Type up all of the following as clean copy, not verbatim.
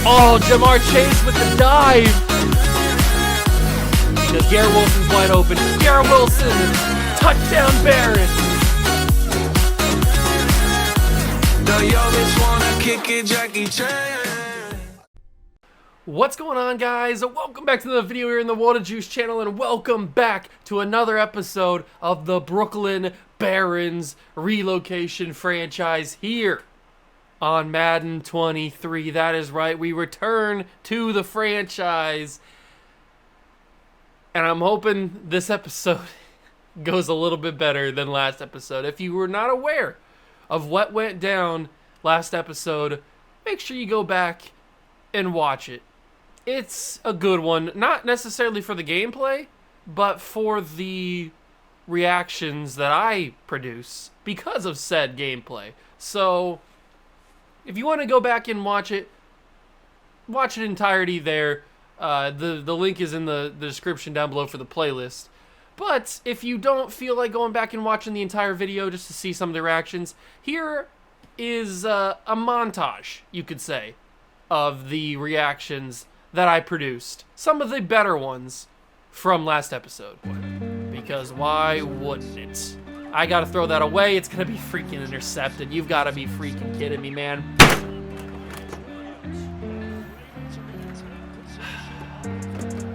Oh, Jamar Chase with the dive. Because Garrett Wilson's wide open. Garrett Wilson, touchdown Barron. What's going on, guys? Welcome back to the video here in the Water Juice channel, and welcome back to another episode of the Brooklyn Barons Relocation franchise here on Madden 23. That is right, we return to the franchise, and I'm hoping this episode goes a little bit better than last episode. If you were not aware of what went down last episode, make sure you go back and watch it. It's a good one, not necessarily for the gameplay, but for the reactions that I produce because of said gameplay. So, if you want to go back and watch it in entirety there. The link is in the description down below for the playlist. But if you don't feel like going back and watching the entire video just to see some of the reactions, here is a montage, you could say, of the reactions that I produced. Some of the better ones from last episode. Because why wouldn't it? I gotta throw that away. It's gonna be freaking intercepted. You've gotta be freaking kidding me, man.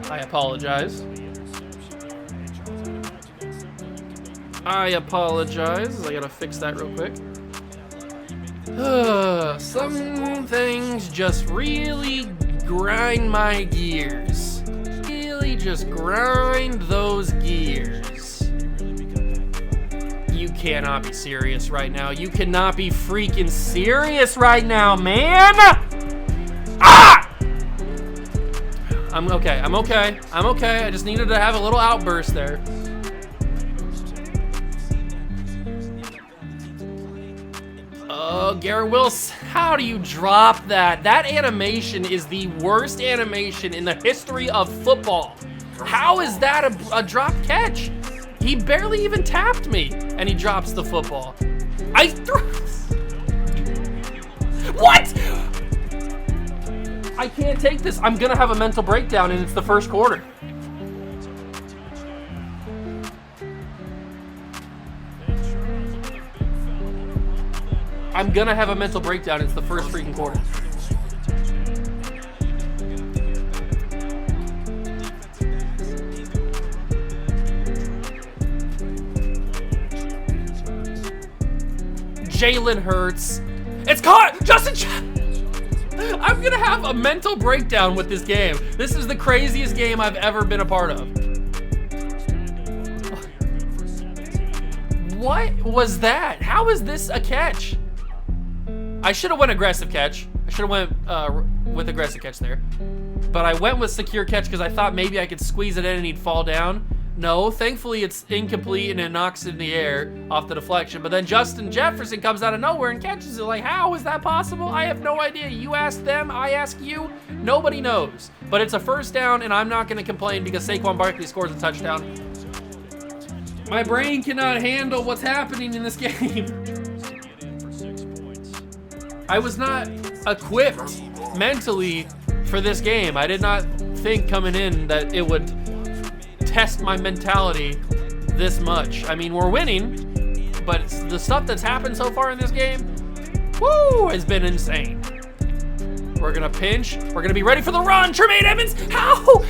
I apologize. I gotta fix that real quick. Some things just really grind my gears. Really just grind those gears. You cannot be serious right now. You cannot be freaking serious right now, man! Ah! I'm okay. I just needed to have a little outburst there. Oh, Garrett Wilson, how do you drop that? That animation is the worst animation in the history of football. How is that a drop catch? He barely even tapped me, and he drops the football. What? I can't take this. I'm gonna have a mental breakdown, and it's the first quarter. I'm gonna have a mental breakdown. It's the first freaking quarter. Jalen Hurts. It's caught! I'm gonna have a mental breakdown with this game. This is the craziest game I've ever been a part of. What was that? How is this a catch? I should have went aggressive catch. I should have went with aggressive catch there. But I went with secure catch because I thought maybe I could squeeze it in and he'd fall down. No, thankfully it's incomplete and it knocks it in the air off the deflection. But then Justin Jefferson comes out of nowhere and catches it. Like, how is that possible? I have no idea. You ask them, I ask you. Nobody knows. But it's a first down, and I'm not going to complain because Saquon Barkley scores a touchdown. My brain cannot handle what's happening in this game. I was not equipped mentally for this game. I did not think coming in that it would test my mentality this much. I mean, we're winning, but the stuff that's happened so far in this game, woo, has been insane. We're gonna pinch. We're gonna be ready for the run. Tremaine Edmonds, how?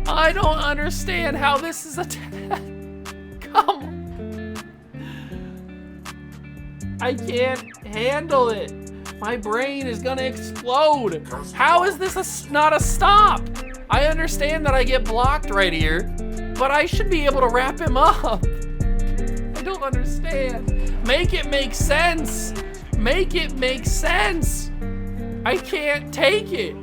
I don't understand how this is a come on. I can't handle it. My brain is gonna explode. How is this not a stop? I understand that I get blocked right here, but I should be able to wrap him up. I don't understand. Make it make sense. Make it make sense. I can't take it.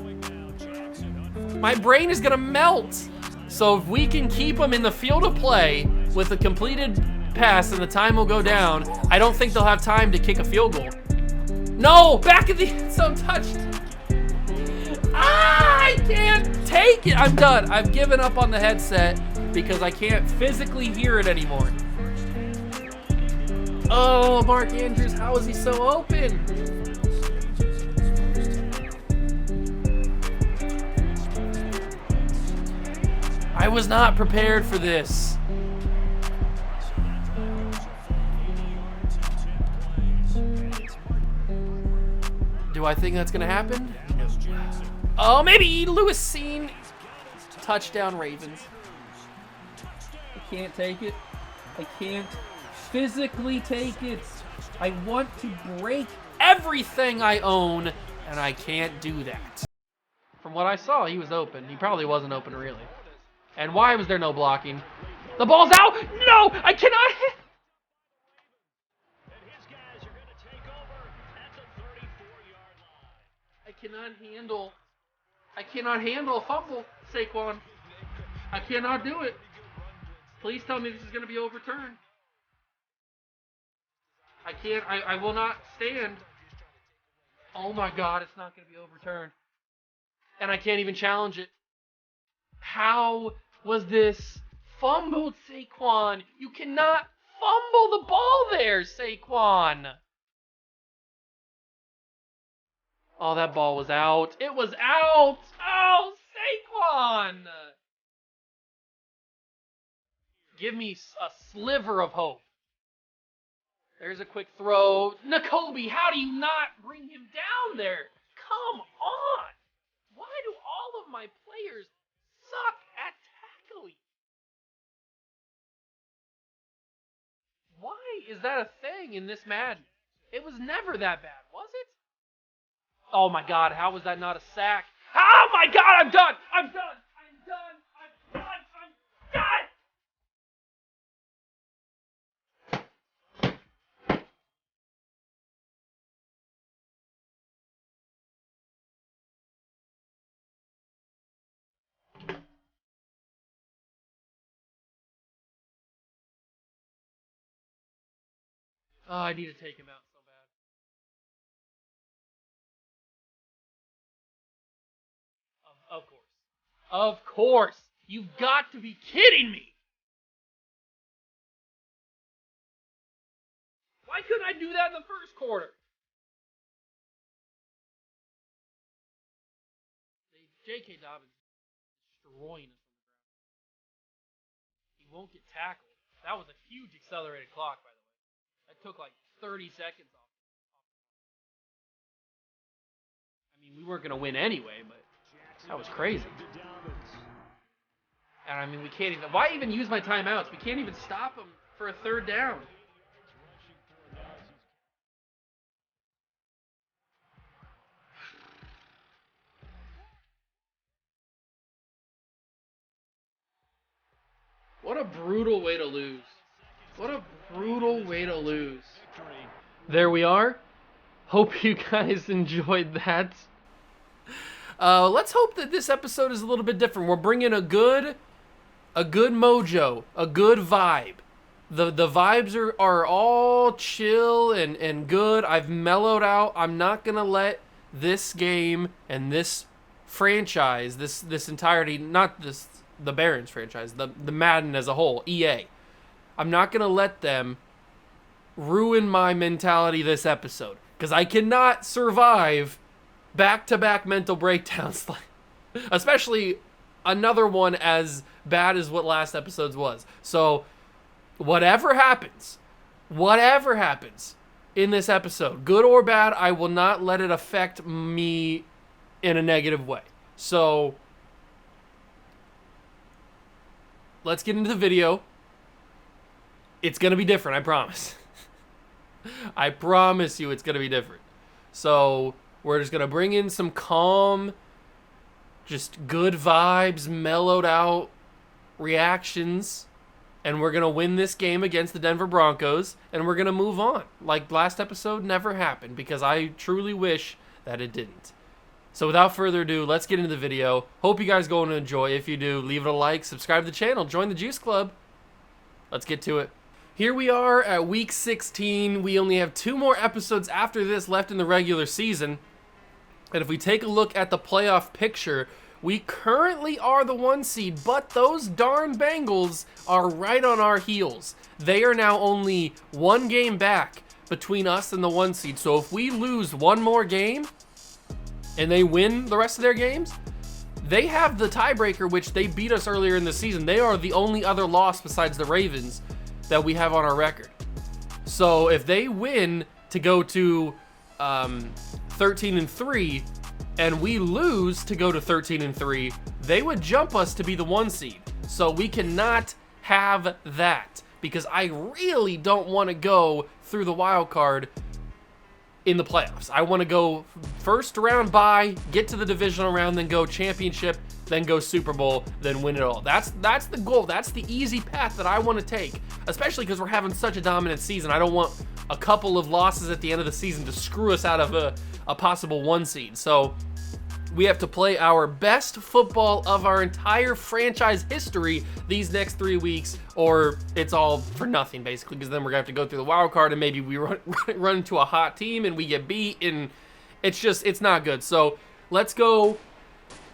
My brain is gonna melt. So if we can keep him in the field of play with a completed pass and the time will go down, I don't think they'll have time to kick a field goal. No, back of the end zone touched. I can't take it. I'm done. I've given up on the headset. because I can't physically hear it anymore. Oh, Mark Andrews, how is he so open? I was not prepared for this. Do I think that's gonna happen? No. Oh, maybe Lewis Seen. Touchdown Ravens. I can't take it. I can't physically take it. I want to break everything I own, and I can't do that. From what I saw, he was open. He probably wasn't open, really. And why was there no blocking? The ball's out! No! I cannot hit! I cannot handle a fumble, Saquon. I cannot do it. Please tell me this is going to be overturned. I can't. I will not stand. Oh my God, it's not going to be overturned. And I can't even challenge it. How was this fumbled, Saquon? You cannot fumble the ball there, Saquon. Oh, that ball was out. It was out. Oh, Saquon. Give me a sliver of hope. There's a quick throw. Nakobe, how do you not bring him down there? Come on. Why do all of my players suck at tackling? Why is that a thing in this Madden? It was never that bad, was it? Oh my God, how was that not a sack? Oh my God, I'm done! I'm done! I'm done! I'm done! I'm done! Oh, I need to take him out so bad. Of course. Of course. You've got to be kidding me. Why couldn't I do that in the first quarter? J.K. Dobbins is destroying us on the ground. He won't get tackled. That was a huge accelerated clock, by the way. That took like 30 seconds off. I mean, we weren't going to win anyway, but that was crazy. And I mean, we can't even... Why even use my timeouts? We can't even stop them for a third down. What a brutal way to lose. What a brutal way to lose. There we are. Hope you guys enjoyed that. Let's hope that this episode is a little bit different. We're bringing a good mojo, a good vibe. The vibes are all chill and good. I've mellowed out. I'm not going to let this game and this franchise, this entirety, not the Barons franchise, the Madden as a whole, EA. I'm not going to let them ruin my mentality this episode, because I cannot survive back-to-back mental breakdowns, especially another one as bad as what last episode's was. So whatever happens in this episode, good or bad, I will not let it affect me in a negative way. So let's get into the video. It's going to be different, I promise. I promise you it's going to be different. So we're just going to bring in some calm, just good vibes, mellowed out reactions, and we're going to win this game against the Denver Broncos, and we're going to move on. Like last episode never happened, because I truly wish that it didn't. So without further ado, let's get into the video. Hope you guys going to enjoy. If you do, leave it a like, subscribe to the channel, join the Juice Club. Let's get to it. Here we are at week 16. We only have 2 more episodes after this left in the regular season. And if we take a look at the playoff picture, We currently are the 1 seed, but those darn Bengals are right on our heels. They are now only 1 game back between us and the 1 seed. So if we lose 1 more game and they win the rest of their games, they have the tiebreaker, which they beat us earlier in the season. They are the only other loss besides the Ravens that we have on our record. So if they win to go to 13-3, and we lose to go to 13-3, they would jump us to be the 1 seed. So we cannot have that, because I really don't want to go through the wild card in the playoffs. I want to go first round bye, get to the divisional round, then go championship, then go Super Bowl, then win it all. That's the goal. That's the easy path that I want to take, especially because we're having such a dominant season. I don't want a couple of losses at the end of the season to screw us out of a possible 1 seed. So we have to play our best football of our entire franchise history these next 3 weeks, or it's all for nothing, basically, because then we're going to have to go through the wild card, and maybe we run into a hot team and we get beat, and it's not good. So let's go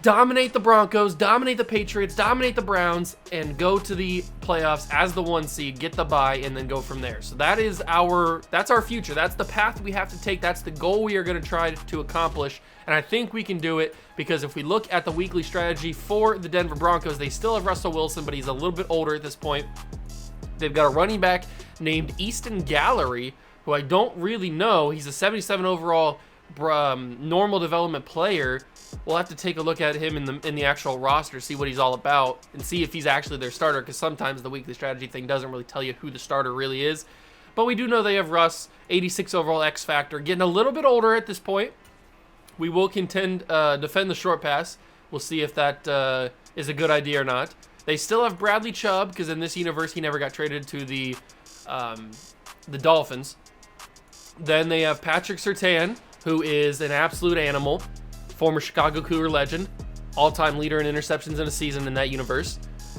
dominate the Broncos, dominate the Patriots, dominate the Browns, and go to the playoffs as the 1 seed, get the bye, and then go from there. So that's our future. That's the path we have to take. That's the goal we are going to try to accomplish. And I think we can do it, because if we look at the weekly strategy for the Denver Broncos, they still have Russell Wilson, but he's a little bit older at this point. They've got a running back named Easton Gallery, who I don't really know. He's a 77 overall normal development player. We'll have to take a look at him in the actual roster, see what he's all about, and see if he's actually their starter, because sometimes the weekly strategy thing doesn't really tell you who the starter really is. But we do know they have Russ, 86 overall X Factor, getting a little bit older at this point. We will defend the short pass. We'll see if that is a good idea or not. They still have Bradley Chubb, because in this universe he never got traded to the Dolphins. Then they have Patrick Surtain, who is an absolute animal. Former Chicago Cougar legend, all-time leader in interceptions in a season in that universe.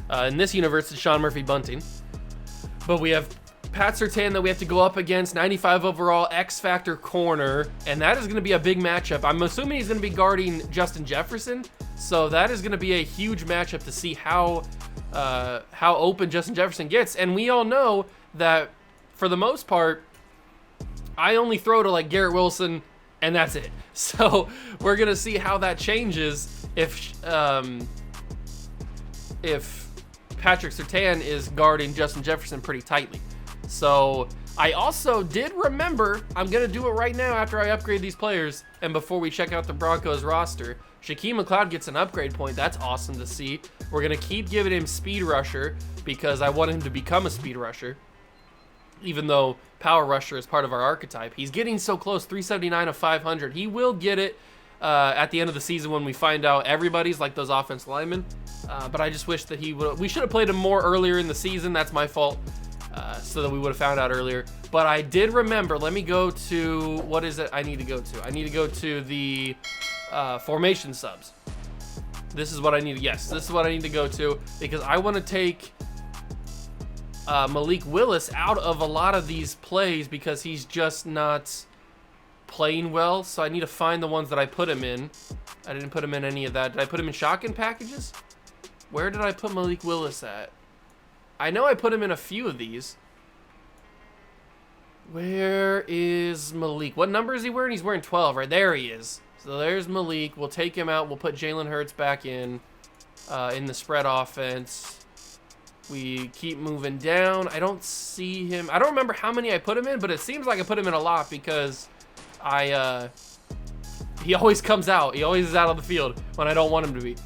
In this universe, it's Sean Murphy-Bunting. But we have Pat Surtain that we have to go up against, 95 overall X-Factor corner, and that is going to be a big matchup. I'm assuming he's going to be guarding Justin Jefferson, so that is going to be a huge matchup to see how open Justin Jefferson gets. And we all know that, for the most part, I only throw to like Garrett Wilson, and that's it. So we're gonna see how that changes if Patrick Surtain is guarding Justin Jefferson pretty tightly. So I also did remember, I'm gonna do it right now after I upgrade these players and before we check out the Broncos roster. Shaquem McLeod gets an upgrade point. That's awesome to see. We're gonna keep giving him speed rusher because I want him to become a speed rusher, even though power rusher is part of our archetype. He's getting so close, 379 of 500. He will get it at the end of the season when we find out everybody's like those offensive linemen. But I just wish that we should have played him more earlier in the season. That's my fault, so that we would have found out earlier. But I did remember, let me go to, what is it I need to go to? I need to go to the formation subs. This is what I need to go to, because I want to take Malik Willis out of a lot of these plays because he's just not playing well. So I need to find the ones that I put him in. I didn't put him in any of that. Did I put him in shotgun packages? Where did I put Malik Willis at? I know I put him in a few of these. Where is Malik? What number is he wearing? He's wearing 12, right? There he is. So there's Malik. We'll take him out. We'll put Jalen Hurts back in the spread offense. We keep moving down. I don't see him. I don't remember how many I put him in, but it seems like I put him in a lot because he always comes out. He always is out on the field when I don't want him to be.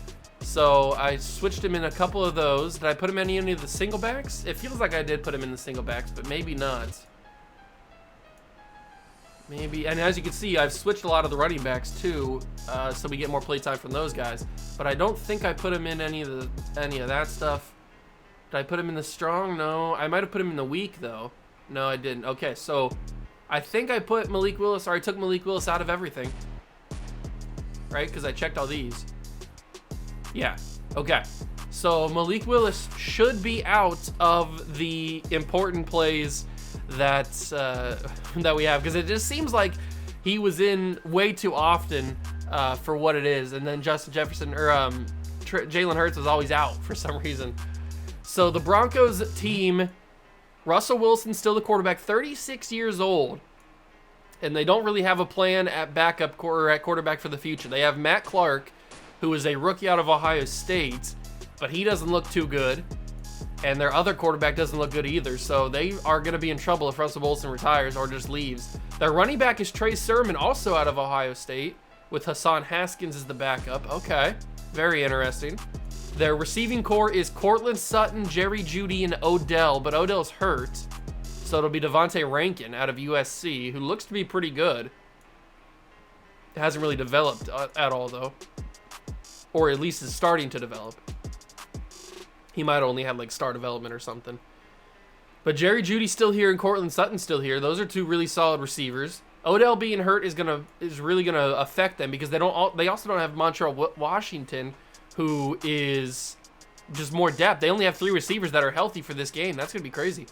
So I switched him in a couple of those. Did I put him in any of the single backs? It feels like I did put him in the single backs, but maybe not. Maybe, and as you can see, I've switched a lot of the running backs too, so we get more play time from those guys. But I don't think I put him in any of that stuff. Did I put him in the strong? No. I might have put him in the weak, though. No, I didn't. Okay, so I think I put Malik Willis, or I took Malik Willis out of everything. Right? Because I checked all these. Yeah. Okay. So Malik Willis should be out of the important plays that we have, because it just seems like he was in way too often for what it is. And then Justin Jefferson or Jalen Hurts was always out for some reason. So the Broncos team, Russell Wilson's still the quarterback, 36 years old. And they don't really have a plan at backup or at quarterback for the future. They have Matt Clark, who is a rookie out of Ohio State, but he doesn't look too good. And their other quarterback doesn't look good either. So they are going to be in trouble if Russell Wilson retires or just leaves. Their running back is Trey Sermon, also out of Ohio State, with Hassan Haskins as the backup. Okay, very interesting. Their receiving core is Cortland Sutton, Jerry Jeudy, and Odell, but Odell's hurt. So it'll be Devontae Rankin out of USC, who looks to be pretty good. It hasn't really developed at all, though. Or at least is starting to develop. He might only have like star development or something. But Jerry Jeudy's still here and Cortland Sutton's still here. Those are two really solid receivers. Odell being hurt is really gonna affect them because they also don't have Montreal Washington, who is just more depth. They only have 3 receivers that are healthy for this game. That's gonna be crazy.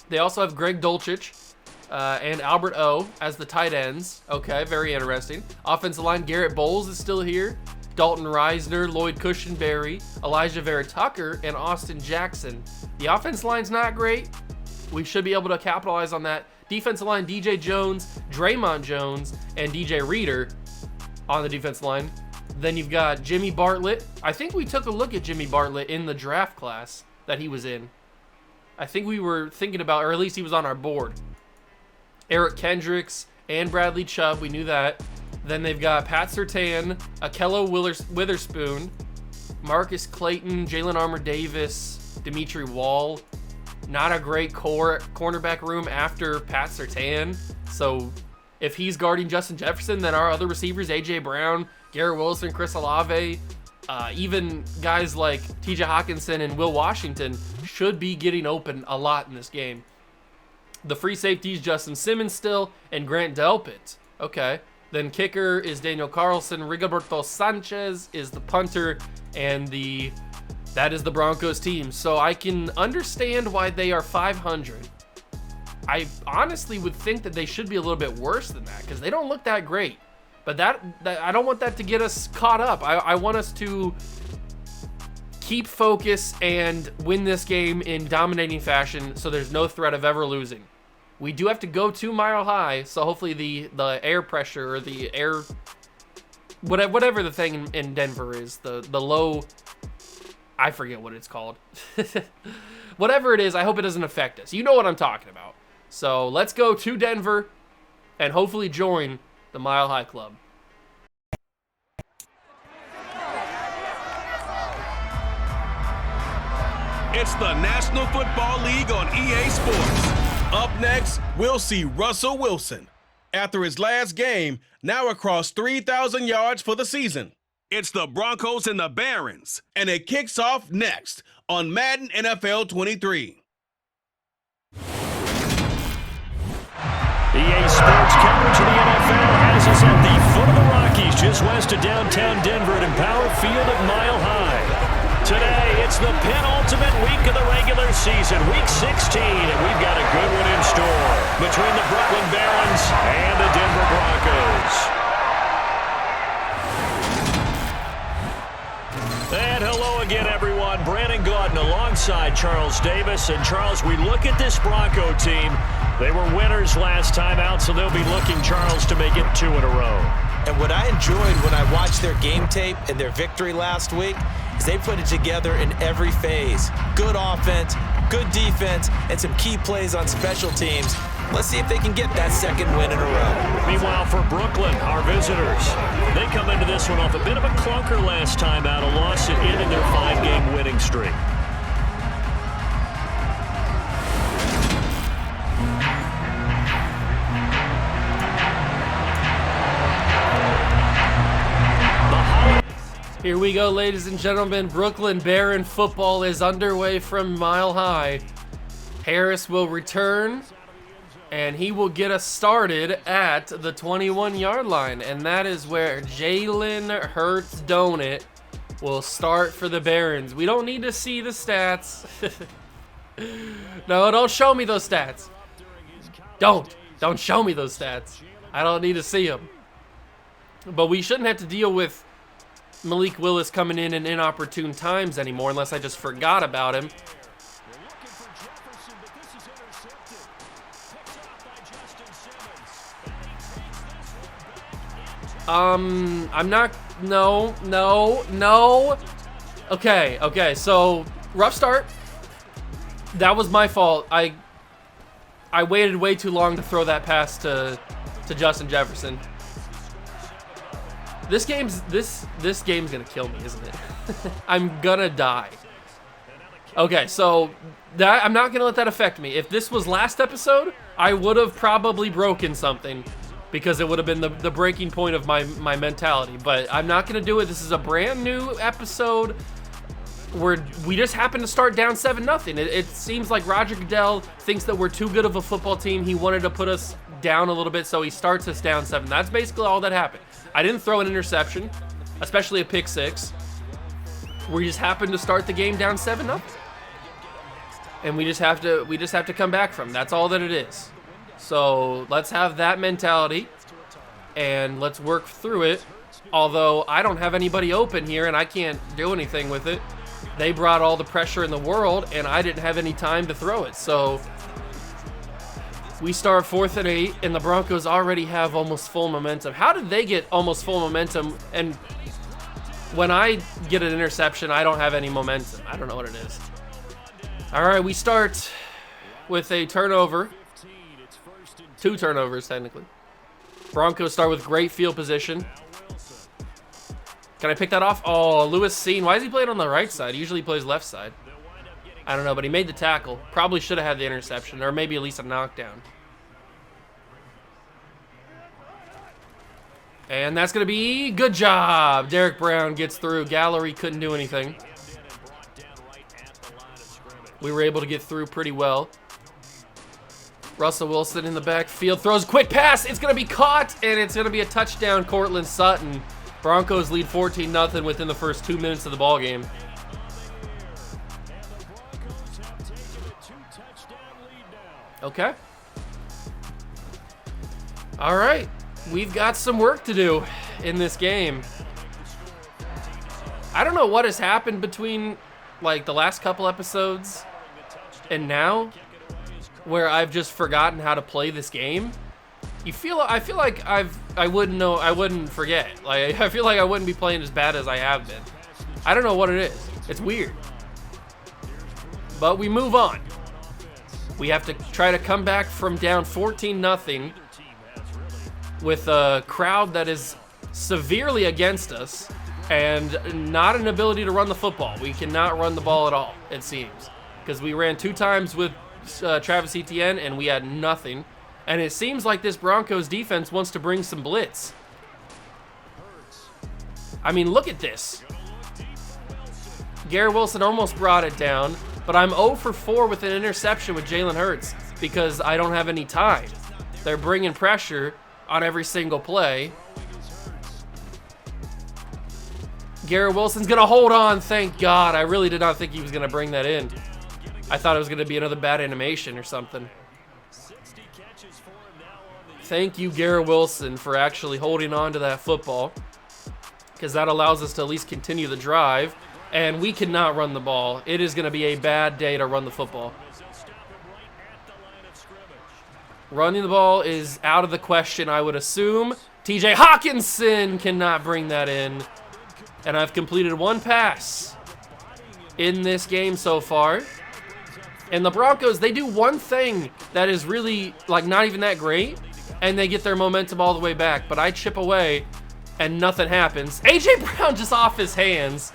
They also have Greg Dulcich and Albert O as the tight ends. Okay, very interesting. Offensive line, Garrett Bowles is still here. Dalton Reisner, Lloyd Cushenberry, Elijah Vera Tucker, and Austin Jackson. The offensive line's not great. We should be able to capitalize on that. Defensive line, DJ Jones, Draymond Jones, and DJ Reader on the defensive line. Then you've got Jimmy Bartlett. I think we took a look at Jimmy Bartlett in the draft class that he was in. I think we were thinking about, or at least he was on our board. Eric Kendricks and Bradley Chubb, we knew that. Then they've got Pat Surtain, Akello Witherspoon, Marcus Clayton, Jalen Armour-Davis, Dimitri Wall. Not a great cornerback room after Pat Surtain. So if he's guarding Justin Jefferson, then our other receivers, A.J. Brown, Garrett Wilson, Chris Olave, even guys like T.J. Hawkinson and Will Washington should be getting open a lot in this game. The free safeties, Justin Simmons still, and Grant Delpit. Okay. Then kicker is Daniel Carlson. Rigoberto Sanchez is the punter, and that is the Broncos team. So I can understand why they are 500. I honestly would think that they should be a little bit worse than that because they don't look that great. But that I don't want that to get us caught up. I want us to keep focus and win this game in dominating fashion so there's no threat of ever losing. We do have to go to Mile High, so hopefully the air pressure or the air, whatever the thing in Denver is, the low, I forget what it's called. Whatever it is, I hope it doesn't affect us. You know what I'm talking about. So let's go to Denver and hopefully join the Mile High Club. It's the National Football League on EA Sports. Up next, we'll see Russell Wilson. After his last game, now across 3,000 yards for the season. It's the Broncos and the Barons, and it kicks off next on Madden NFL 23. EA Sports coverage of the NFL has us at the foot of the Rockies, just west of downtown Denver at Empower Field at Mile High. Today, it's the penultimate week of the regular season, week 16, and we've got a good one in store between the Brooklyn Barons and the Denver Broncos. And hello again, everyone. Brandon Gaudin alongside Charles Davis. And Charles, we look at this Bronco team. They were winners last time out, so they'll be looking, Charles, to make it 2 in a row. And what I enjoyed when I watched their game tape and their victory last week is they put it together in every phase. Good offense, good defense, and some key plays on special teams. Let's see if they can get that second win in a row. Meanwhile, for Brooklyn, our visitors, they come into this one off a bit of a clunker last time out, a loss that ended their 5-game winning streak. Here we go, ladies and gentlemen. Brooklyn Baron football is underway from Mile High. Harris will return, and he will get us started at the 21-yard line. And that is where Jalen Hurts Donut will start for the Barons. We don't need to see the stats. No, don't show me those stats. Don't show me those stats. I don't need to see them. But we shouldn't have to deal with Malik Willis coming in inopportune times anymore unless I just forgot about him. I'm not, no. Okay, so rough start. That was my fault. I waited way too long to throw that pass to Justin Jefferson. This game's gonna kill me, isn't it? I'm gonna die. Okay, so that I'm not gonna let that affect me. If this was last episode, I would have probably broken something because it would have been the breaking point of my mentality. But I'm not gonna do it. This is a brand new episode where we just happen to start down 7-0. It seems like Roger Goodell thinks that we're too good of a football team. He wanted to put us down a little bit, so he starts us down 7. That's basically all that happened. I didn't throw an interception, especially a pick 6. We just happened to start the game down 7-0. And we just have to come back from. That's all that it is. So let's have that mentality and let's work through it. Although I don't have anybody open here and I can't do anything with it. They brought all the pressure in the world and I didn't have any time to throw it. So we start 4th and 8 and the Broncos already have almost full momentum. How did they get almost full momentum? And when I get an interception, I don't have any momentum. I don't know what it is. All right, we start with a turnover. 2 turnovers, technically. Broncos start with great field position. Can I pick that off? Oh, Lewis Seen. Why is he playing on the right side? He usually plays left side. I don't know, but he made the tackle. Probably should have had the interception, or maybe at least a knockdown. And that's going to be good job. Derek Brown gets through. Gallery couldn't do anything. We were able to get through pretty well. Russell Wilson in the backfield throws a quick pass. It's going to be caught, and it's going to be a touchdown. Cortland Sutton. Broncos lead 14-0 within the first 2 minutes of the ball game. Okay. All right. We've got some work to do in this game. I don't know what has happened between like the last couple episodes and now where I've just forgotten how to play this game. I feel like I wouldn't forget. Like I feel like I wouldn't be playing as bad as I have been. I don't know what it is. It's weird. But we move on. We have to try to come back from down 14-0 with a crowd that is severely against us and not an ability to run the football. We cannot run the ball at all, it seems, because we ran 2 times with Travis Etienne and we had nothing. And it seems like this Broncos defense wants to bring some blitz. I mean, look at this. Garrett Wilson almost brought it down, but I'm 0 for 4 with an interception with Jalen Hurts because I don't have any time. They're bringing pressure on every single play. Garrett Wilson's going to hold on, thank God. I really did not think he was going to bring that in. I thought it was going to be another bad animation or something. Thank you, Garrett Wilson, for actually holding on to that football because that allows us to at least continue the drive, and we cannot run the ball. It is going to be a bad day to run the football. Running the ball is out of the question, I would assume. TJ Hawkinson cannot bring that in, and I've completed 1 pass in this game so far. And the Broncos, they do one thing that is really like not even that great, and they get their momentum all the way back. But I chip away, and nothing happens. A.J. Brown just off his hands.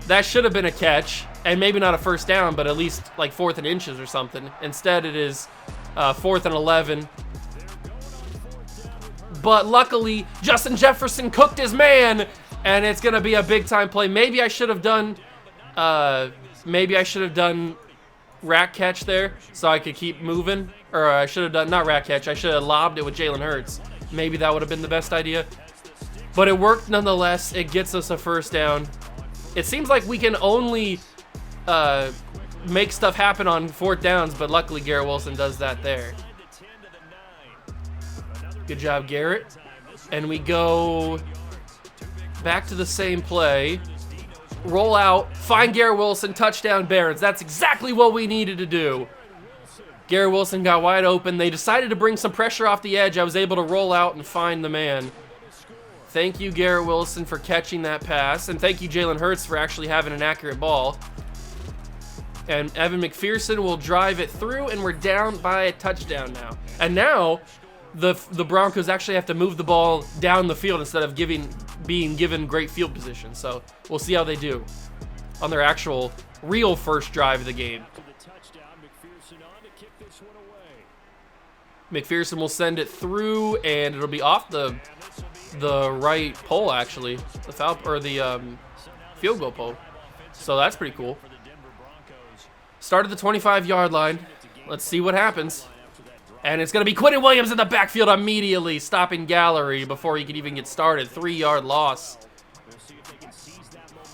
That should have been a catch, and maybe not a first down, but at least like 4th and inches or something. Instead, it is 4th and 11. But luckily, Justin Jefferson cooked his man, and it's going to be a big-time play. Maybe I should have done rack catch there so I could keep moving. Or I should have done, not rack catch, I should have lobbed it with Jalen Hurts. Maybe that would have been the best idea. But it worked nonetheless. It gets us a first down. It seems like we can only make stuff happen on 4th downs, but luckily Garrett Wilson does that there. Good job, Garrett. And we go back to the same play. Roll out, find Garrett Wilson, touchdown Barons. That's exactly what we needed to do. Garrett Wilson got wide open. They decided to bring some pressure off the edge. I was able to roll out and find the man. Thank you, Garrett Wilson, for catching that pass. And thank you, Jalen Hurts, for actually having an accurate ball. And Evan McPherson will drive it through, and we're down by a touchdown now. And now, the Broncos actually have to move the ball down the field instead of being given great field position. So we'll see how they do on their actual real first drive of the game. McPherson will send it through, and it'll be off the right pole, actually, the field goal pole. So that's pretty cool. Start at the 25-yard line. Let's see what happens. And it's going to be Quentin Williams in the backfield immediately, stopping Gallery before he could even get started. 3-yard loss.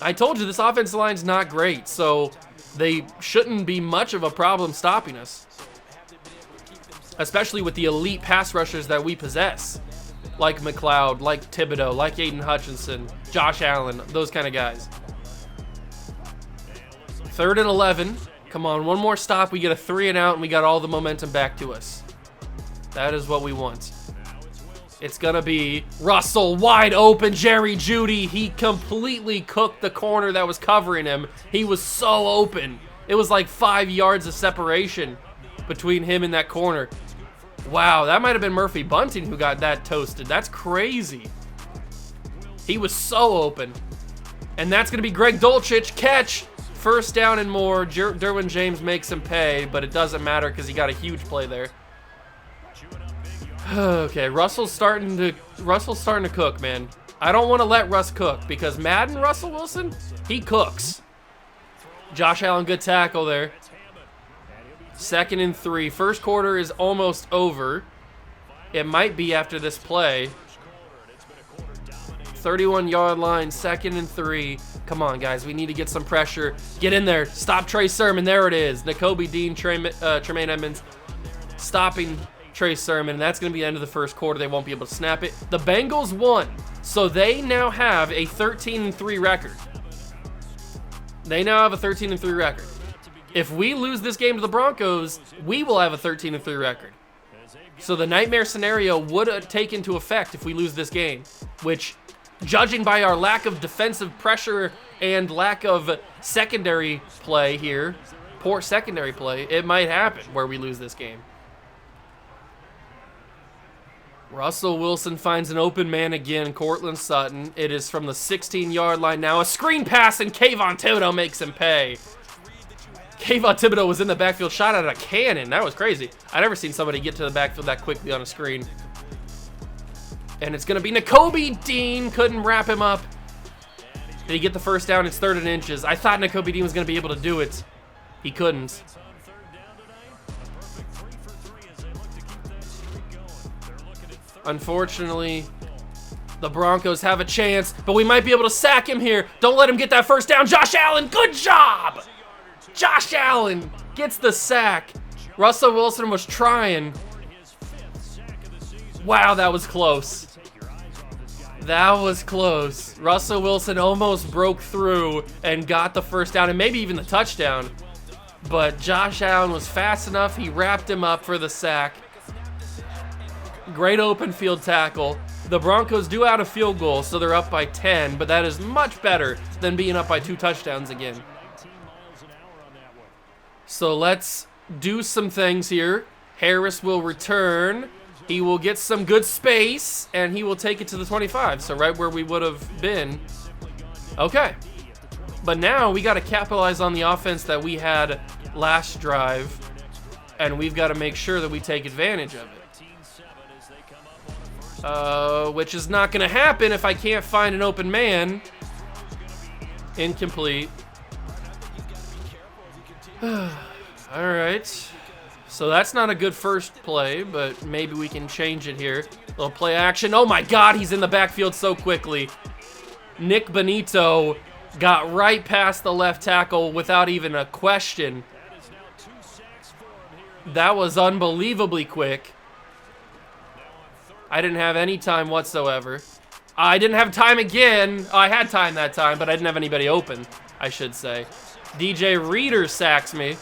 I told you this offensive line's not great, so they shouldn't be much of a problem stopping us, especially with the elite pass rushers that we possess, like McLeod, like Thibodeau, like Aiden Hutchinson, Josh Allen, those kind of guys. 3rd and 11. Come on, one more stop. We get a 3 and out, and we got all the momentum back to us. That is what we want. It's going to be Russell wide open. Jerry Jeudy, he completely cooked the corner that was covering him. He was so open. It was like 5 yards of separation between him and that corner. Wow, that might have been Murphy Bunting who got that toasted. That's crazy. He was so open. And that's going to be Greg Dulcich. Catch. 1st down and more. Derwin James makes him pay, but it doesn't matter because he got a huge play there. Okay, Russell's starting to cook, man. I don't want to let Russ cook because Madden Russell Wilson, he cooks. Josh Allen, good tackle there. 2nd and 3. First quarter is almost over. It might be after this play. 31-yard line, 2nd and 3. Come on, guys. We need to get some pressure. Get in there. Stop Trey Sermon. There it is. Nakobe Dean, Tremaine Edmonds stopping Trey Sermon. That's going to be the end of the first quarter. They won't be able to snap it. The Bengals won, so they now have a 13-3 record. They now have a 13-3 record. If we lose this game to the Broncos, we will have a 13-3 record. So the nightmare scenario would take into effect if we lose this game, which, judging by our lack of defensive pressure and lack of secondary play here, poor secondary play, it might happen where we lose this game. Russell Wilson finds an open man again, Cortland Sutton. It is from the 16-yard line now. A screen pass, and Kayvon Thibodeau makes him pay. Kayvon Thibodeau was in the backfield, shot out of a cannon. That was crazy. I've never seen somebody get to the backfield that quickly on a screen. And it's going to be Nakobe Dean. Couldn't wrap him up. Did he get the 1st down? It's 3rd and inches. I thought Nakobe Dean was going to be able to do it. He couldn't. Unfortunately, the Broncos have a chance, but we might be able to sack him here. Don't let him get that 1st down. Josh Allen, good job! Josh Allen gets the sack. Russell Wilson was trying. Wow, that was close. That was close. Russell Wilson almost broke through and got the 1st down and maybe even the touchdown. But Josh Allen was fast enough. He wrapped him up for the sack. Great open field tackle. The Broncos do out a field goal, so they're up by 10, but that is much better than being up by 2 touchdowns again. So let's do some things here. Harris will return. He will get some good space, and he will take it to the 25, so right where we would have been. Okay. But now we got to capitalize on the offense that we had last drive, and we've got to make sure that we take advantage of it. Which is not going to happen if I can't find an open man. Incomplete. All right. So that's not a good first play, but maybe we can change it here. Little play action. Oh my God, he's in the backfield so quickly. Nick Benito got right past the left tackle without even a question. That was unbelievably quick. I didn't have any time whatsoever. I didn't have time again. I had time that time, but I didn't have anybody open, I should say. DJ Reader sacks me,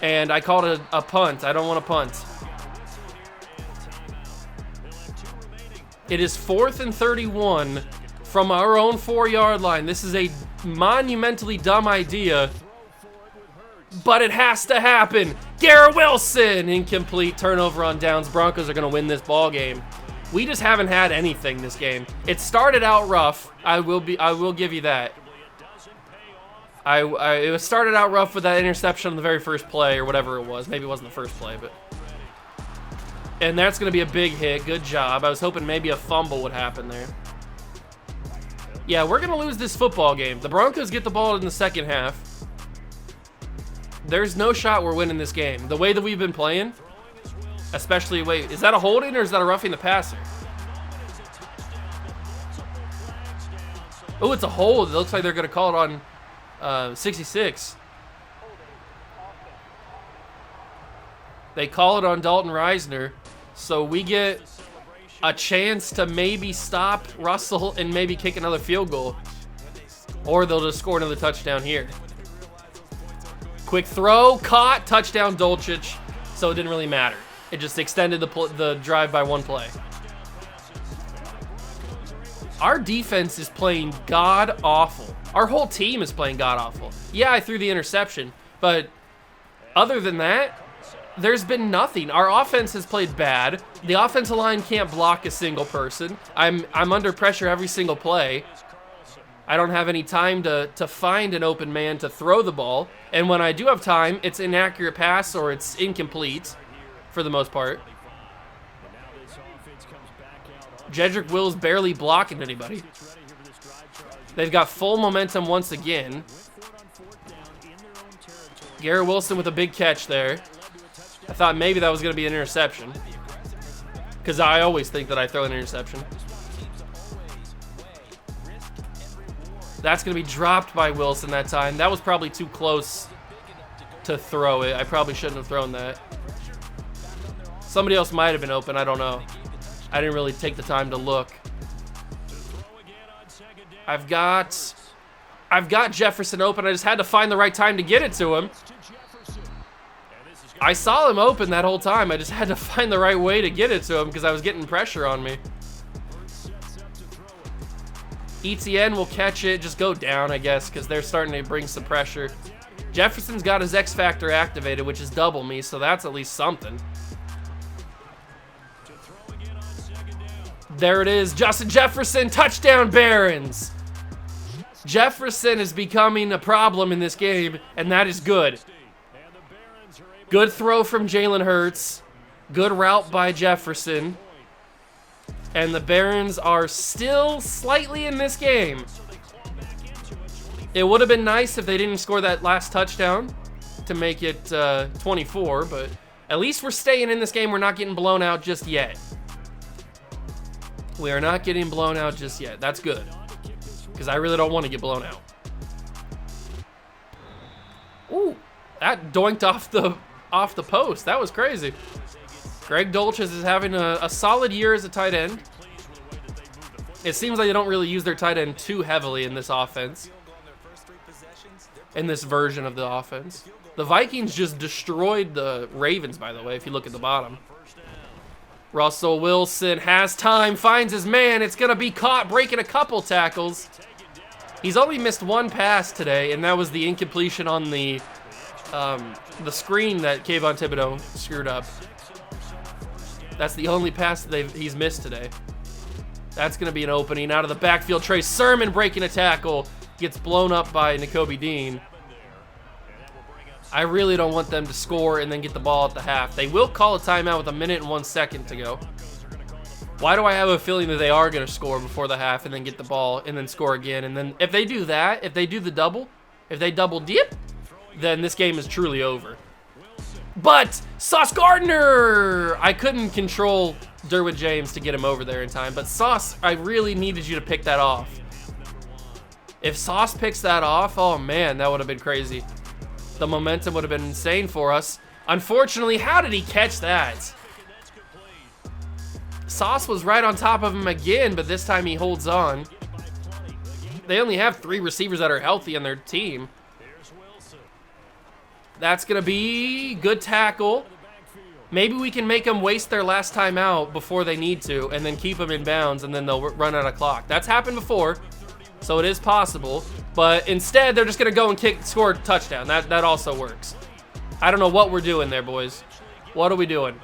and I called it a punt. I don't want to punt. It is 4th and 31 from our own 4-yard line. This is a monumentally dumb idea, but it has to happen. Garrett Wilson, incomplete, turnover on downs. Broncos are going to win this ball game. We just haven't had anything this game. It started out rough. I will give you that. It started out rough with that interception on the very first play or whatever it was. Maybe it wasn't the first play, but. And that's going to be a big hit. Good job. I was hoping maybe a fumble would happen there. Yeah, we're going to lose this football game. The Broncos get the ball in the second half. There's no shot we're winning this game. The way that we've been playing, especially, wait, is that a holding or is that a roughing the passer? Oh, it's a hold. It looks like they're going to call it on 66. They call it on Dalton Reisner, so we get a chance to maybe stop Russell and maybe kick another field goal. Or they'll just score another touchdown here. Quick throw, caught, touchdown Dolchich, so it didn't really matter. It just extended the drive by one play. Our defense is playing god-awful. Our whole team is playing god-awful. Yeah, I threw the interception, but other than that, there's been nothing. Our offense has played bad. The offensive line can't block a single person. I'm under pressure every single play. I don't have any time to find an open man to throw the ball. And when I do have time, it's inaccurate pass or it's incomplete for the most part. Jedrick Wills barely blocking anybody. They've got full momentum once again. Garrett Wilson with a big catch there. I thought maybe that was going to be an interception, because I always think that I throw an interception. That's going to be dropped by Wilson that time. That was probably too close to throw it. I probably shouldn't have thrown that. Somebody else might have been open. I don't know. I didn't really take the time to look. I've got Jefferson open. I just had to find the right time to get it to him. I saw him open that whole time. I just had to find the right way to get it to him because I was getting pressure on me. ETN will catch it, just go down, I guess, because they're starting to bring some pressure. Jefferson's got his X Factor activated, which is double me, so that's at least something. There it is, Justin Jefferson, touchdown Barons. Jefferson is becoming a problem in this game, and that is good. Good throw from Jalen Hurts. Good route by Jefferson. And the Barons are still slightly in this game. It would have been nice if they didn't score that last touchdown to make it 24, but at least we're staying in this game. We're not getting blown out just yet. We are not getting blown out just yet. That's good, because I really don't want to get blown out. Ooh, that doinked off the post. That was crazy. Greg Dolchich is having a solid year as a tight end. It seems like they don't really use their tight end too heavily in this offense. In this version of the offense. The Vikings just destroyed the Ravens, by the way, if you look at the bottom. Russell Wilson has time, finds his man. It's going to be caught, breaking a couple tackles. He's only missed one pass today, and that was the incompletion on the screen that Kayvon Thibodeau screwed up. That's the only pass that he's missed today. That's going to be an opening out of the backfield. Trey Sermon breaking a tackle. Gets blown up by Nakobe Dean. I really don't want them to score and then get the ball at the half. They will call a timeout with 1 minute and 1 second to go. Why do I have a feeling that they are going to score before the half and then get the ball and then score again? And then if they do that, if they do the double, if they double dip, then this game is truly over. But Sauce Gardner! I couldn't control Derwin James to get him over there in time. But Sauce, I really needed you to pick that off. If Sauce picks that off, oh man, that would have been crazy. The momentum would have been insane for us. Unfortunately, how did he catch that? Sauce was right on top of him again, but this time he holds on. They only have 3 receivers that are healthy on their team. That's going to be good tackle. Maybe we can make them waste their last time out before they need to and then keep them in bounds and then they'll run out of clock. That's happened before, so it is possible. But instead, they're just going to go and score a touchdown. That also works. I don't know what we're doing there, boys. What are we doing?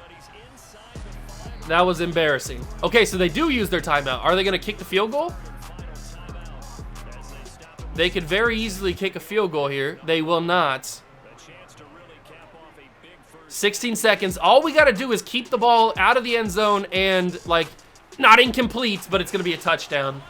That was embarrassing. Okay, so they do use their timeout. Are they going to kick the field goal? They could very easily kick a field goal here. They will not. 16 seconds. All we got to do is keep the ball out of the end zone and, like, not incomplete, but it's going to be a touchdown.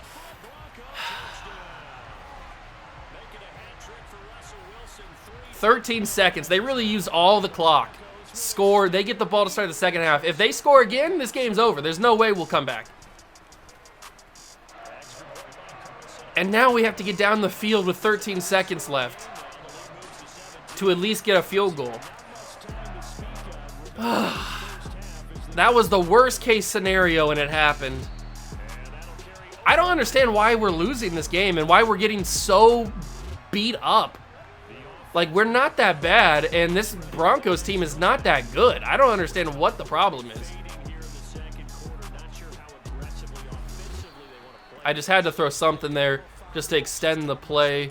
13 seconds. They really use all the clock. Score. They get the ball to start the second half. If they score again, this game's over. There's no way we'll come back. And now we have to get down the field with 13 seconds left to at least get a field goal. That was the worst case scenario and it happened. I don't understand why we're losing this game and why we're getting so beat up. Like, we're not that bad, and this Broncos team is not that good. I don't understand what the problem is. I just had to throw something there just to extend the play.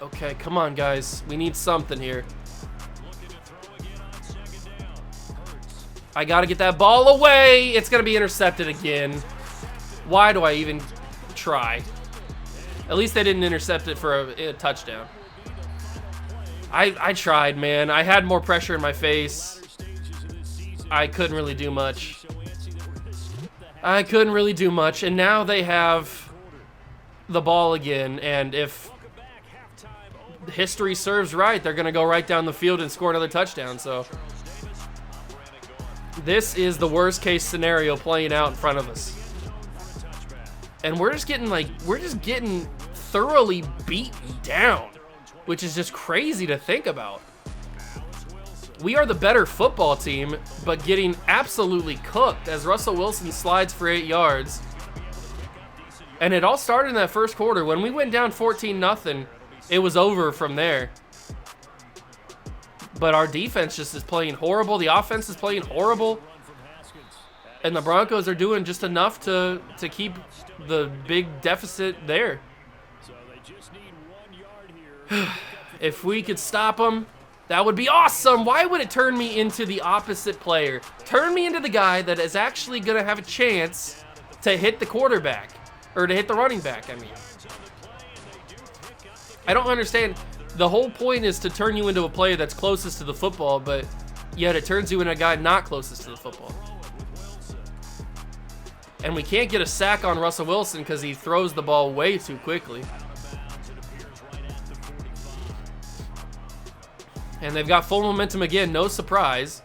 Okay, come on, guys. We need something here. I got to get that ball away. It's going to be intercepted again. Why do I even try? At least they didn't intercept it for a touchdown. I tried, man. I had more pressure in my face. I couldn't really do much. And now they have the ball again. And if history serves right, they're going to go right down the field and score another touchdown. So this is the worst case scenario playing out in front of us. And we're just getting thoroughly beaten down, which is just crazy to think about. We are the better football team, but getting absolutely cooked as Russell Wilson slides for 8 yards. And it all started in that first quarter. When we went down 14-0, it was over from there. But our defense just is playing horrible. The offense is playing horrible. And the Broncos are doing just enough to keep the big deficit there. If we could stop them, that would be awesome. Why would it turn me into the opposite player? Turn me into the guy that is actually going to have a chance to hit the quarterback. Or to hit the running back, I mean. I don't understand. The whole point is to turn you into a player that's closest to the football, but yet it turns you into a guy not closest to the football. And we can't get a sack on Russell Wilson because he throws the ball way too quickly. And they've got full momentum again, no surprise.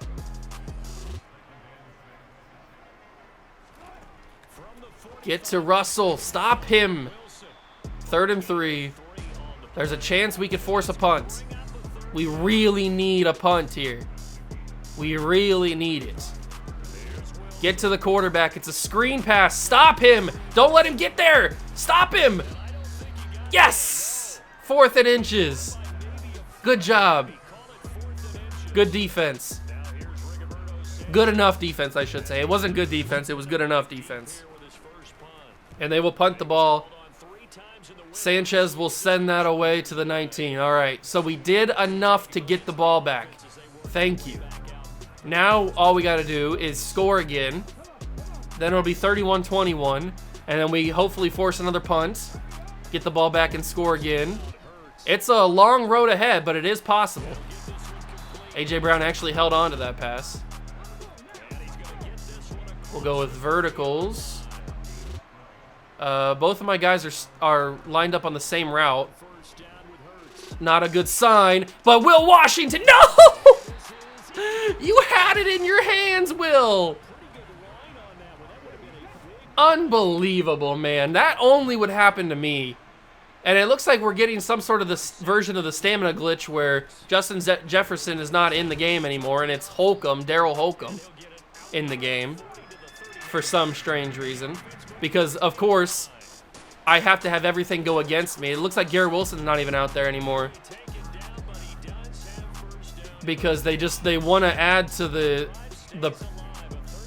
Get to Russell, stop him. 3rd and 3. There's a chance we could force a punt. We really need a punt here. We really need it. Get to the quarterback. It's a screen pass. Stop him. Don't let him get there. Stop him. Yes. 4th and inches. Good job. Good defense. Good enough defense, I should say. It wasn't good defense. It was good enough defense. And they will punt the ball. Sanchez will send that away to the 19. All right. So we did enough to get the ball back. Thank you. Now all we got to do is score again. Then it'll be 31-21. And then we hopefully force another punt. Get the ball back and score again. It's a long road ahead, but it is possible. A.J. Brown actually held on to that pass. We'll go with verticals. Both of my guys are lined up on the same route. Not a good sign, but Will Washington, no! You had it in your hands, Will. Unbelievable, man. That only would happen to me. And it looks like we're getting some sort of this version of the stamina glitch where Justin Jefferson is not in the game anymore, and it's Daryl Holcomb, in the game for some strange reason. Because, of course, I have to have everything go against me. It looks like Garrett Wilson's not even out there anymore. Because they want to add to the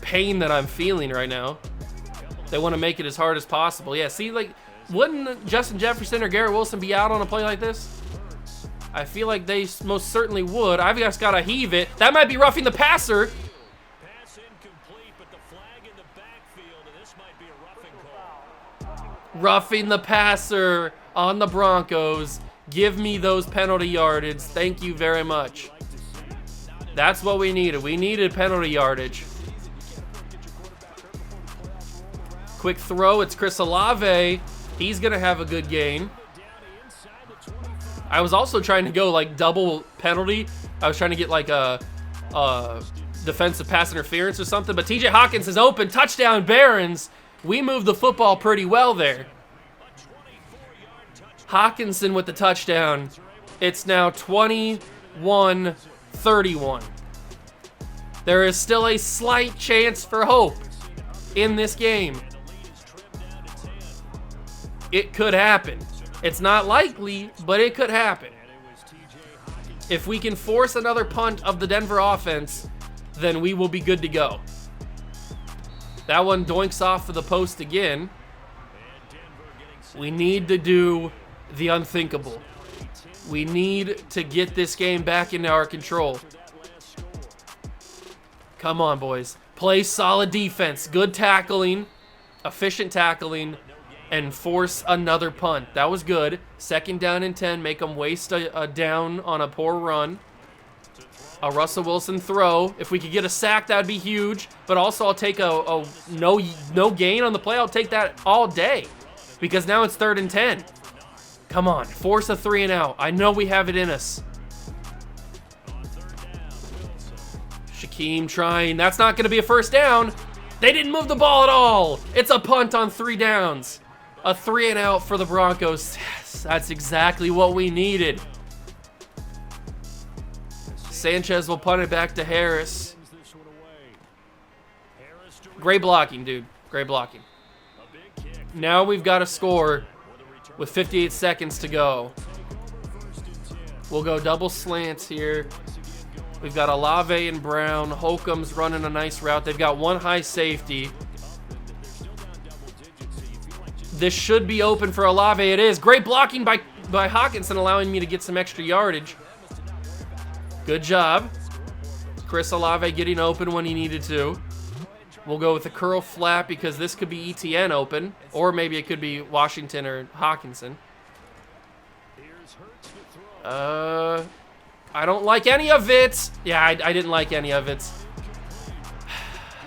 pain that I'm feeling right now. They want to make it as hard as possible. Yeah, see, like, wouldn't Justin Jefferson or Garrett Wilson be out on a play like this? I feel like they most certainly would. I've just got to heave it. That might be roughing the passer. Pass incomplete, but the flag in the backfield, and this might be a roughing call. Roughing the passer on the Broncos. Give me those penalty yardage. Thank you very much. That's what we needed. We needed penalty yardage. Quick throw. It's Chris Olave. He's going to have a good gain. I was also trying to go like double penalty. I was trying to get like a defensive pass interference or something. But TJ Hawkins is open. Touchdown, Barons. We moved the football pretty well there. Hawkinson with the touchdown. It's now 21-31. There is still a slight chance for hope in this game. It could happen. It's not likely, but it could happen. If we can force another punt of the Denver offense, then we will be good to go. That one doinks off of the post again. We need to do the unthinkable. We need to get this game back into our control. Come on, boys. Play solid defense, good tackling, efficient tackling, and force another punt. That was good. 2nd down and 10. Make them waste a down on a poor run. A Russell Wilson throw. If we could get a sack, that would be huge. But also, I'll take a no gain on the play. I'll take that all day. Because now it's 3rd and 10. Come on. Force a 3 and out. I know we have it in us. Shaquem trying. That's not going to be a 1st down. They didn't move the ball at all. It's a punt on 3 downs. A 3 and out for the Broncos. Yes, that's exactly what we needed. Sanchez will punt it back to Harris. Great blocking, dude. Great blocking. Now we've got to score with 58 seconds to go. We'll go double slants here. We've got Olave and Brown. Holcomb's running a nice route. They've got one high safety. This should be open for Olave. It is. Great blocking by Hawkinson, allowing me to get some extra yardage. Good job. Chris Olave getting open when he needed to. We'll go with the curl flat because this could be ETN open, or maybe it could be Washington or Hawkinson. I don't like any of it. Yeah, I didn't like any of it.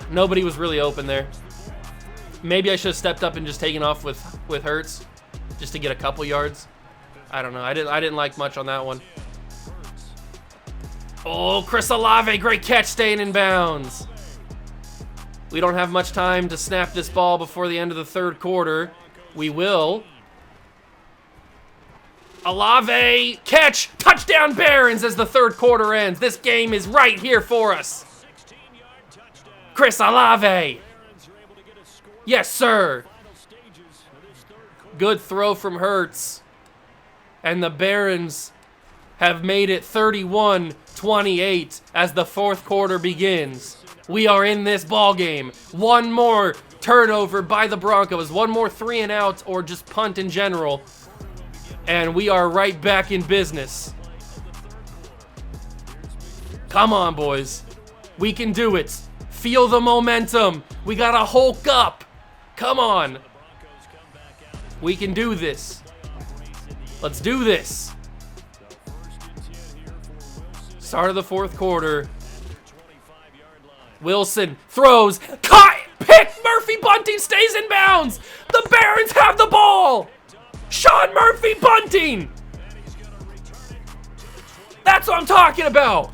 Nobody was really open there. Maybe I should have stepped up and just taken off with Hurts just to get a couple yards. I don't know. I didn't like much on that one. Oh, Chris Olave, great catch, staying in bounds. We don't have much time to snap this ball before the end of the 3rd quarter. We will. Olave, catch, touchdown Barons as the 3rd quarter ends. This game is right here for us. Chris Olave. Yes, sir. Good throw from Hurts. And the Barons have made it 31-28 as the 4th quarter begins. We are in this ball game. One more turnover by the Broncos. One more 3 and out or just punt in general. And we are right back in business. Come on, boys. We can do it. Feel the momentum. We got to Hulk up. Come on. We can do this. Let's do this. Start of the 4th quarter. Wilson throws. Caught. Pick. Murphy Bunting stays in bounds. The Barons have the ball. Sean Murphy Bunting. That's what I'm talking about.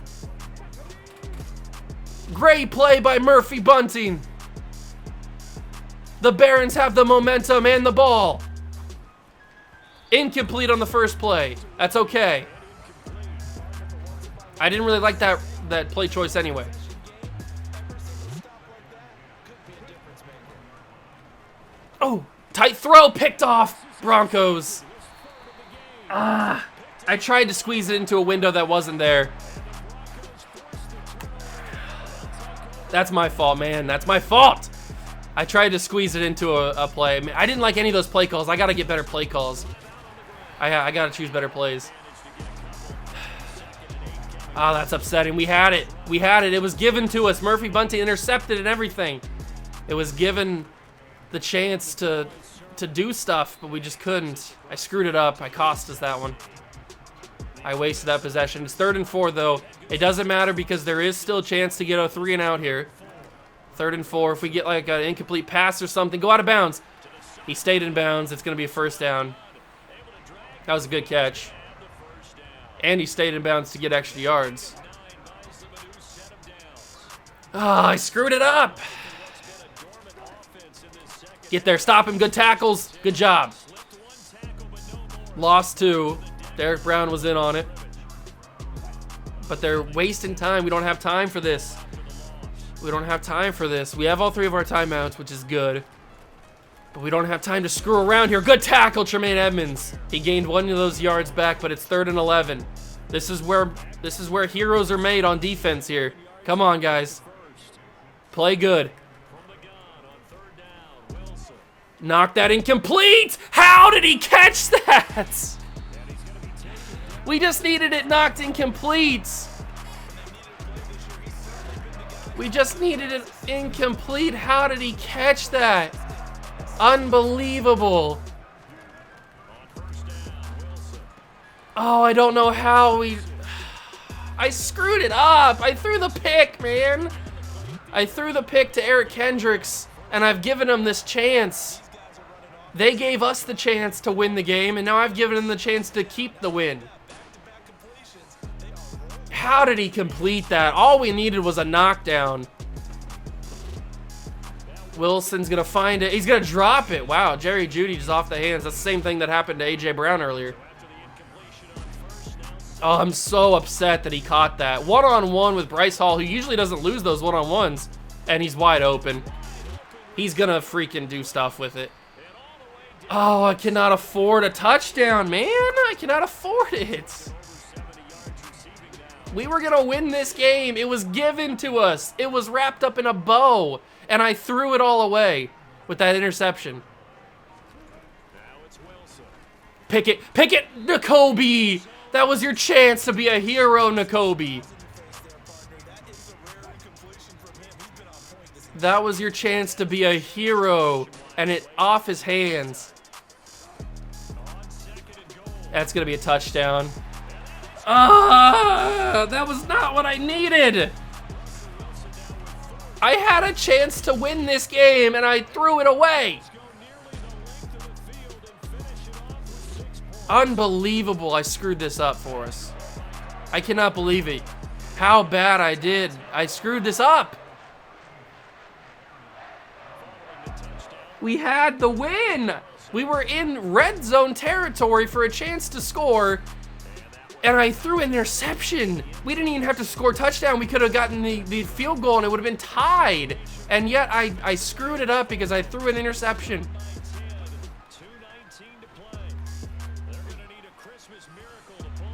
Great play by Murphy Bunting. The Barons have the momentum and the ball. Incomplete on the first play. That's okay. I didn't really like that play choice anyway. Oh, tight throw, picked off. Broncos. I tried to squeeze it into a window that wasn't there. That's my fault, man. That's my fault. I tried to squeeze it into a play. I mean, I didn't like any of those play calls. I got to get better play calls. I got to choose better plays. Oh, that's upsetting. We had it. We had it. It was given to us. Murphy Bunting intercepted and everything. It was given the chance to do stuff, but we just couldn't. I screwed it up. I cost us that one. I wasted that possession. It's 3rd and 4, though. It doesn't matter because there is still a chance to get a 3 and out here. 3rd and 4. If we get like an incomplete pass or something, go out of bounds. He stayed in bounds. It's going to be a 1st down. That was a good catch. And he stayed in bounds to get extra yards. Ah, I screwed it up. Get there, stop him. Good tackles. Good job. Lost 2. Derek Brown was in on it. But they're wasting time. We don't have time for this. We don't have time for this. We have all 3 of our timeouts, which is good. But we don't have time to screw around here. Good tackle, Tremaine Edmonds. He gained 1 of those yards back, but it's 3rd and 11. This is where heroes are made on defense here. Come on, guys. Play good. Knock that incomplete. How did he catch that? We just needed it knocked incomplete. We just needed it incomplete. How did he catch that? Unbelievable. Oh, I don't know how I screwed it up. I threw the pick, man. I threw the pick to Eric Kendricks, and I've given him this chance. They gave us the chance to win the game, and now I've given them the chance to keep the win. How did he complete that? All we needed was a knockdown. Wilson's going to find it. He's going to drop it. Wow, Jerry Jeudy just off the hands. That's the same thing that happened to A.J. Brown earlier. Oh, I'm so upset that he caught that. One-on-one with Bryce Hall, who usually doesn't lose those one-on-ones, and he's wide open. He's going to freaking do stuff with it. Oh, I cannot afford a touchdown, man. I cannot afford it. We were going to win this game. It was given to us. It was wrapped up in a bow. And I threw it all away with that interception. Pickett, Nakobe. That was your chance to be a hero, Nakobe. That was your chance to be a hero. And it off his hands. That's going to be a touchdown. That was not what I needed. I had a chance to win this game, and I threw it away. Unbelievable. I screwed this up for us. I cannot believe it. How bad I did. I screwed this up. We had the win. We were in red zone territory for a chance to score, and I threw an interception. We didn't even have to score a touchdown. We could have gotten the field goal, and it would have been tied. And yet I screwed it up because I threw an interception.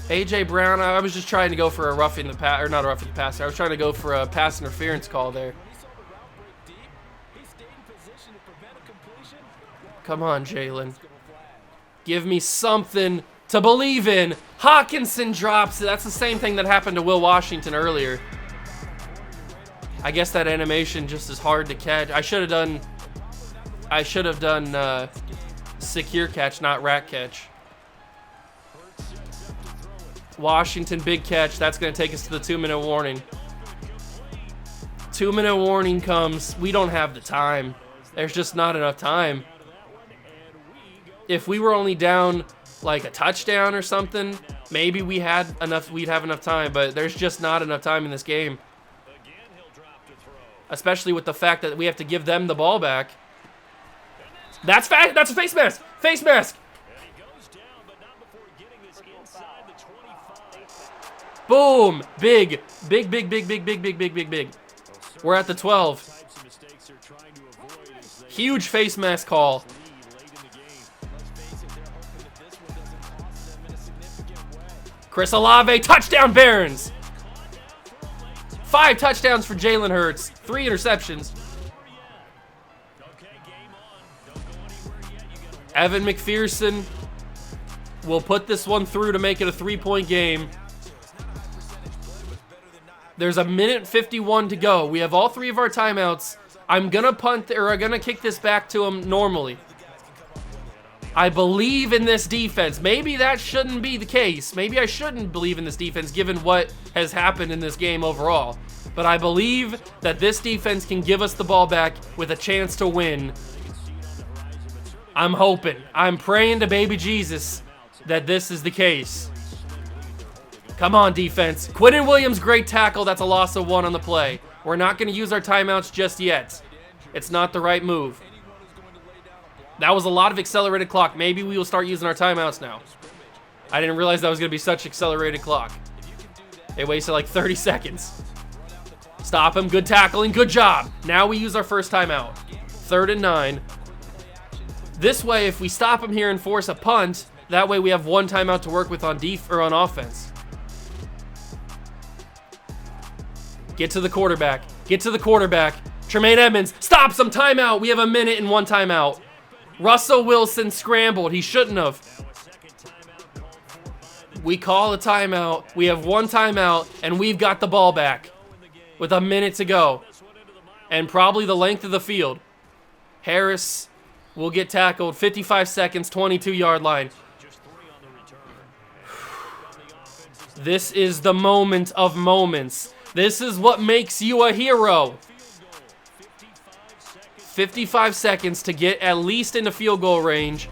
A.J. Brown, I was just trying to go for a roughing the pass, or not a roughing the passer. I was trying to go for a pass interference call there. Come on, Jalen. Give me something to believe in. Hawkinson drops it. That's the same thing that happened to Will Washington earlier. I guess that animation just is hard to catch. I should have done secure catch, not rack catch. Washington, big catch. That's going to take us to the 2-minute warning. 2-minute warning comes. We don't have the time. There's just not enough time. If we were only down like a touchdown or something, maybe we'd have enough time, but there's just not enough time in this game. Especially with the fact that we have to give them the ball back. That's a face mask. Face mask. Boom. Big. Big, big, big, big, big, big, big, big, big. We're at the 12. Huge face mask call. Chris Olave, touchdown Barons. 5 touchdowns for Jalen Hurts, 3 interceptions. Evan McPherson will put this one through to make it a 3-point game. There's a minute 51 to go. We have all 3 of our timeouts. I'm gonna punt, or I'm gonna kick this back to him normally. I believe in this defense. Maybe that shouldn't be the case. Maybe I shouldn't believe in this defense given what has happened in this game overall. But I believe that this defense can give us the ball back with a chance to win. I'm hoping. I'm praying to baby Jesus that this is the case. Come on, defense. Quinnen Williams, great tackle. That's a loss of 1 on the play. We're not going to use our timeouts just yet. It's not the right move. That was a lot of accelerated clock. Maybe we will start using our timeouts now. I didn't realize that was going to be such accelerated clock. They wasted like 30 seconds. Stop him. Good tackling. Good job. Now we use our first timeout. 3rd and 9. This way, if we stop him here and force a punt, that way we have 1 timeout to work with on on offense. Get to the quarterback. Get to the quarterback. Tremaine Edmonds stops him. Timeout. We have a minute and 1 timeout. Russell Wilson scrambled. He shouldn't have. We call a timeout. We have 1 timeout, and we've got the ball back with a minute to go. And probably the length of the field. Harris will get tackled. 55 seconds, 22-yard line. This is the moment of moments. This is what makes you a hero. 55 seconds to get at least into field goal range.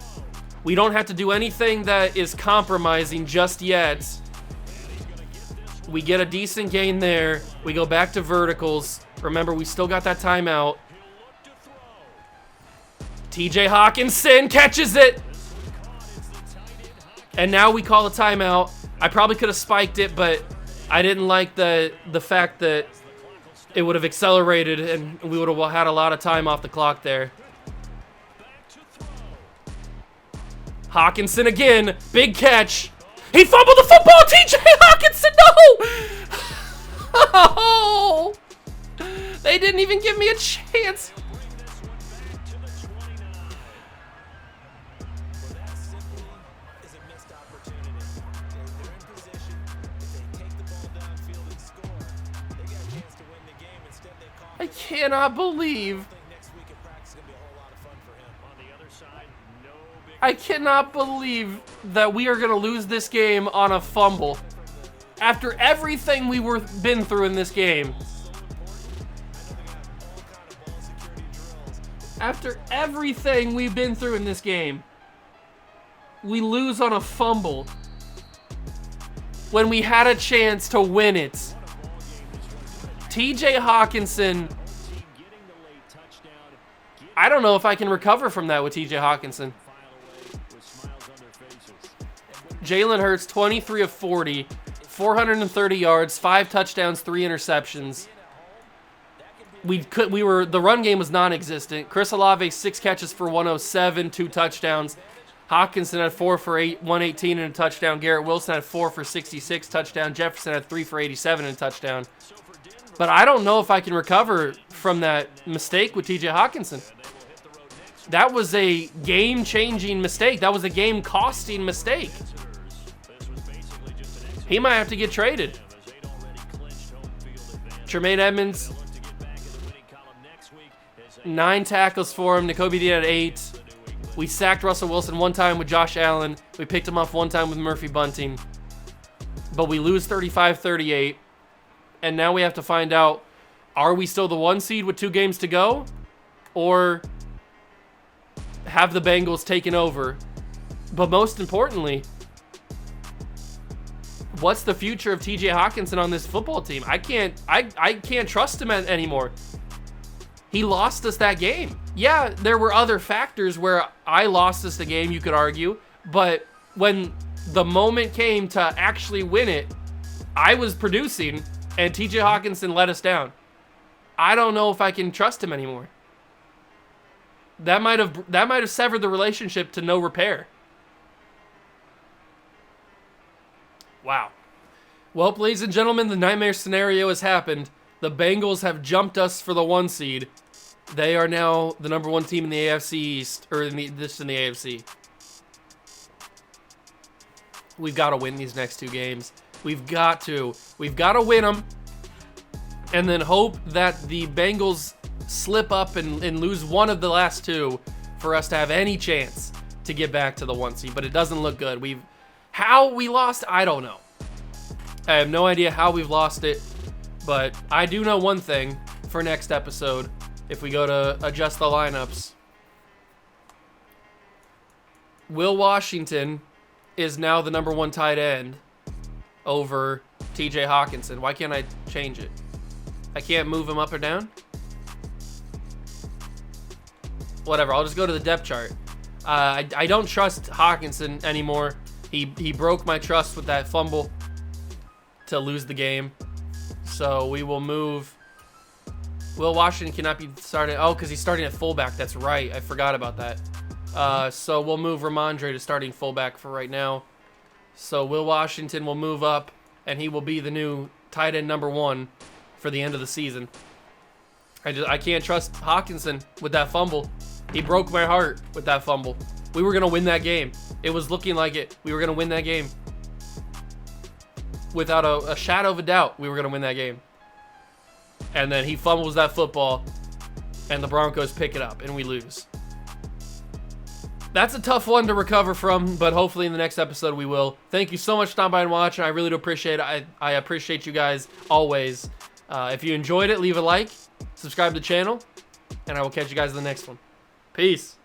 We don't have to do anything that is compromising just yet. We get a decent gain there. We go back to verticals. Remember, we still got that timeout. TJ Hawkinson catches it. And now we call a timeout. I probably could have spiked it, but I didn't like the fact that it would have accelerated and we would have had a lot of time off the clock there. Hawkinson again. Big catch. He fumbled the football. TJ Hawkinson, no! Oh, they didn't even give me a chance. I cannot believe. I cannot believe that we are going to lose this game on a fumble. After everything we been through in this game. After everything we've been through in this game. We lose on a fumble. When we had a chance to win it. TJ Hawkinson. I don't know if I can recover from that with TJ Hawkinson. Jalen Hurts, 23 of 40, 430 yards, 5 touchdowns, 3 interceptions. The run game was non-existent. Chris Olave, 6 catches for 107, 2 touchdowns. Hawkinson had 4 for 118 and a touchdown. Garrett Wilson had 4 for 66, touchdown. Jefferson had 3 for 87 and a touchdown. But I don't know if I can recover from that mistake with TJ Hawkinson. That was a game-changing mistake. That was a game-costing mistake. He might have to get traded. Tremaine Edmonds, 9 tackles for him. N'Kobe Dean had 8. We sacked Russell Wilson 1 time with Josh Allen. We picked him off 1 time with Murphy Bunting. But we lose 35-38. And now we have to find out, are we still the 1 seed with 2 games to go? Or have the Bengals taken over? But most importantly, what's the future of TJ Hawkinson on this football team? I can't trust him anymore. He lost us that game. Yeah, there were other factors where I lost us the game, you could argue. But when the moment came to actually win it, I was producing, and TJ Hawkinson let us down. I don't know if I can trust him anymore. That might have severed the relationship to no repair. Wow. Well, ladies and gentlemen, the nightmare scenario has happened. The Bengals have jumped us for the 1 seed. They are now the number 1 team in the AFC East, or in the AFC. We've got to win these next 2 games. We've got to win them, and then hope that the Bengals slip up and lose one of the last 2 for us to have any chance to get back to the 1 seed. But it doesn't look good. How we lost, I don't know. I have no idea how we've lost it, but I do know one thing for next episode. If we go to adjust the lineups, Will Washington is now the number 1 tight end over TJ Hawkinson. Why can't I change it? I can't move him up or down? Whatever, I'll just go to the depth chart. I don't trust Hawkinson anymore. He broke my trust with that fumble to lose the game. So we will move. Will Washington cannot be starting. Oh, because he's starting at fullback. That's right. I forgot about that. So we'll move Ramondre to starting fullback for right now. So Will Washington will move up, and he will be the new tight end number 1 for the end of the season. I can't trust Hawkinson with that fumble. He broke my heart with that fumble. We were going to win that game. It was looking like it. We were going to win that game. Without a shadow of a doubt, we were going to win that game. And then he fumbles that football, and the Broncos pick it up, and we lose. That's a tough one to recover from, but hopefully in the next episode we will. Thank you so much for stopping by and watching. I really do appreciate it. I appreciate you guys always. If you enjoyed it, leave a like, subscribe to the channel, and I will catch you guys in the next one. Peace.